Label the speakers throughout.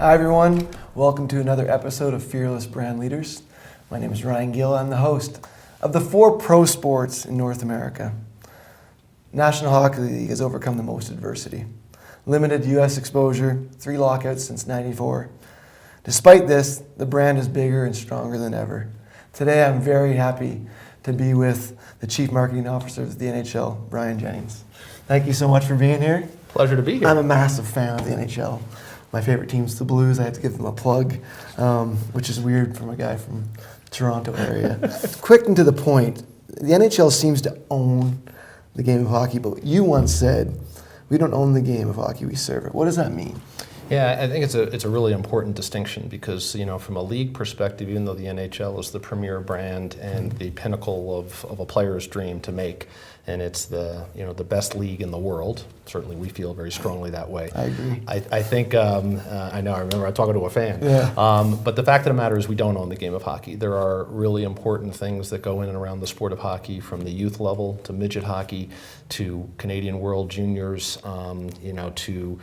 Speaker 1: Hi everyone, welcome to another episode of Fearless Brand Leaders. My name is Ryan Gill. I'm the host of the 4 pro sports in North America. National Hockey League has overcome the most adversity. Limited U.S. exposure, 3 lockouts since '94. Despite this, the brand is bigger and stronger than ever. Today I'm very happy to be with the Chief Marketing Officer of the NHL, Brian Jennings. Thank you so much for being here.
Speaker 2: Pleasure to be here.
Speaker 1: I'm a massive fan of the NHL. My favorite team's the Blues. I have to give them a plug, which is weird from a guy from the Toronto area. Quick and to the point, the NHL seems to own the game of hockey, but you once said, we don't own the game of hockey, we serve it. What does that mean?
Speaker 2: Yeah, I think it's a really important distinction because, from a league perspective, even though the NHL is the premier brand and the pinnacle of a player's dream to make, and it's the best league in the world, certainly we feel very strongly that way.
Speaker 1: I agree.
Speaker 2: I think, I remember I was talking to a fan.
Speaker 1: Yeah.
Speaker 2: But the fact of the matter is we don't own the game of hockey. There are really important things that go in and around the sport of hockey, from the youth level to midget hockey to Canadian World Juniors, to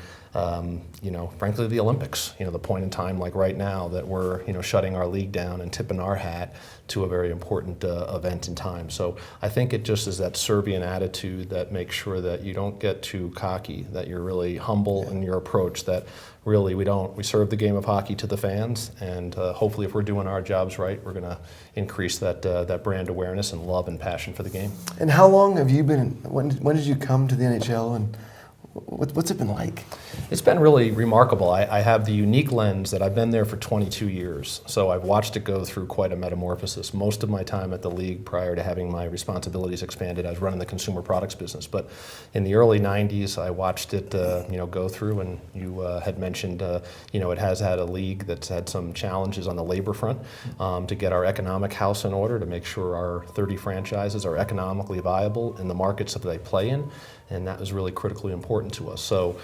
Speaker 2: frankly, the Olympics, the point in time like right now that we're, shutting our league down and tipping our hat to a very important event in time. So I think it just is that Serbian attitude that makes sure that you don't get too cocky, that you're really humble in your approach, that really we serve the game of hockey to the fans, and hopefully if we're doing our jobs right, we're going to increase that brand awareness and love and passion for the game.
Speaker 1: And how long have you been, when did you come to the NHL, and what's it been like?
Speaker 2: It's been really remarkable. I have the unique lens that I've been there for 22 years, so I've watched it go through quite a metamorphosis. Most of my time at the league, prior to having my responsibilities expanded, I was running the consumer products business. But in the early 90s, I watched it go through, and you had mentioned it has had a league that's had some challenges on the labor front to get our economic house in order, to make sure our 30 franchises are economically viable in the markets that they play in. And that was really critically important to us. So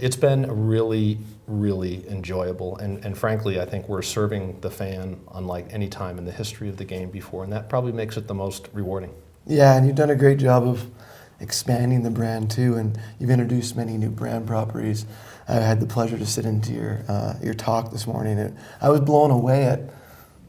Speaker 2: it's been really, really enjoyable. And frankly, I think we're serving the fan unlike any time in the history of the game before. And that probably makes it the most rewarding.
Speaker 1: Yeah, and you've done a great job of expanding the brand too. And you've introduced many new brand properties. I had the pleasure to sit into your talk this morning. And I was blown away at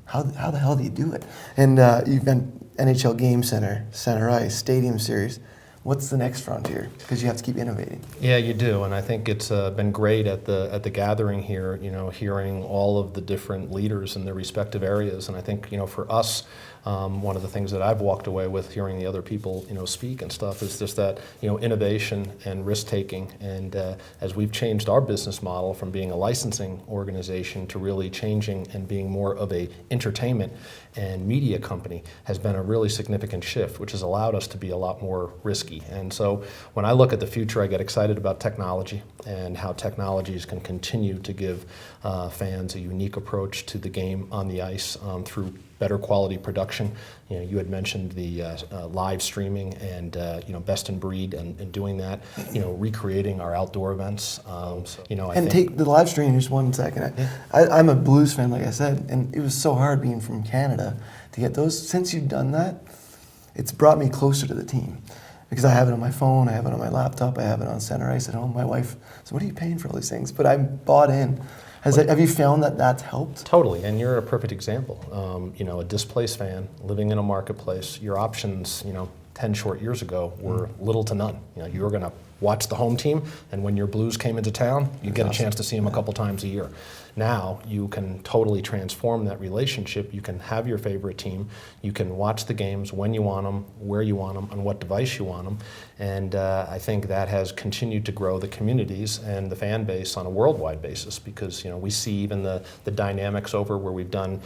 Speaker 1: how the hell do you do it? And you've been NHL Game Center, Center Ice, Stadium Series. What's the next frontier? Because you have to keep innovating.
Speaker 2: Yeah, you do, and I think it's been great at the gathering here. Hearing all of the different leaders in their respective areas, and I think for us, one of the things that I've walked away with hearing the other people speak and stuff is just that innovation and risk taking, and as we've changed our business model from being a licensing organization to really changing and being more of a entertainment and media company, has been a really significant shift, which has allowed us to be a lot more risky. And so when I look at the future, I get excited about technology and how technologies can continue to give fans a unique approach to the game on the ice through better quality production. You had mentioned the live streaming and best in breed and doing that. Recreating our outdoor events.
Speaker 1: Take the live stream just 1 second. I'm a Blues fan, like I said, and it was so hard being from Canada to get those. Since you've done that, it's brought me closer to the team. Because I have it on my phone, I have it on my laptop, I have it on Center Ice at home. My wife said, "What are you paying for all these things?" But I bought in. Have you found that that's helped?
Speaker 2: Totally, and you're a perfect example. A displaced fan living in a marketplace, your options, 10 short years ago were little to none. You were going to watch the home team, and when your Blues came into town, you get a chance to see them a couple times a year. Now you can totally transform that relationship. You can have your favorite team. You can watch the games when you want them, where you want them, on what device you want them. And I think that has continued to grow the communities and the fan base on a worldwide basis, because we see even the dynamics over where we've done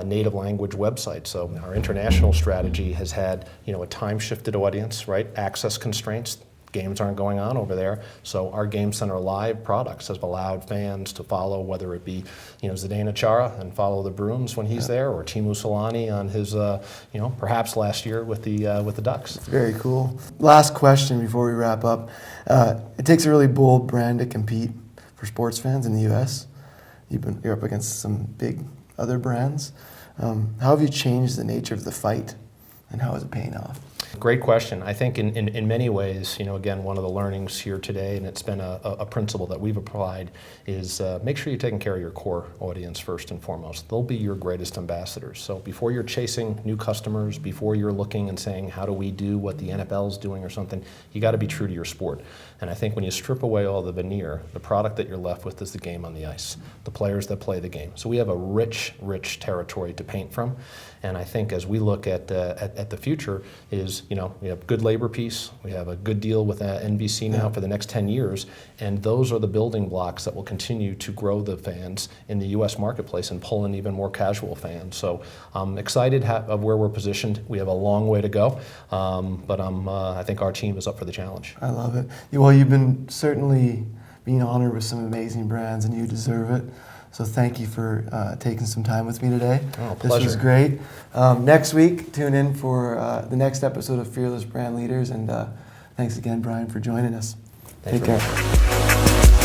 Speaker 2: native language websites. So our international strategy has had a time-shifted audience, right? Access constraints. Games aren't going on over there, so our Game Center Live products have allowed fans to follow, whether it be Zdeno Chara and follow the Bruins when he's there, or Teemu Selanne on his perhaps last year with the Ducks.
Speaker 1: Very cool. Last question before we wrap up. It takes a really bold brand to compete for sports fans in the U.S. You're up against some big other brands. How have you changed the nature of the fight, and how is it paying off?
Speaker 2: Great question. I think in many ways, again, one of the learnings here today, and it's been a principle that we've applied, is make sure you're taking care of your core audience first and foremost. They'll be your greatest ambassadors. So before you're chasing new customers, before you're looking and saying, how do we do what the NFL's doing or something, you got to be true to your sport. And I think when you strip away all the veneer, the product that you're left with is the game on the ice, the players that play the game. So we have a rich territory to paint from. And I think as we look at the future is, we have good labor piece, we have a good deal with NBC now for the next 10 years, and those are the building blocks that will continue to grow the fans in the U.S. marketplace and pull in even more casual fans. So I'm excited of where we're positioned. We have a long way to go, but I think our team is up for the challenge.
Speaker 1: I love it. Well, you've been certainly being honored with some amazing brands, and you deserve it. So thank you for taking some time with me today.
Speaker 2: Oh, pleasure.
Speaker 1: This was great. Next week, tune in for the next episode of Fearless Brand Leaders. And thanks again, Brian, for joining us.
Speaker 2: Thanks
Speaker 1: Take care.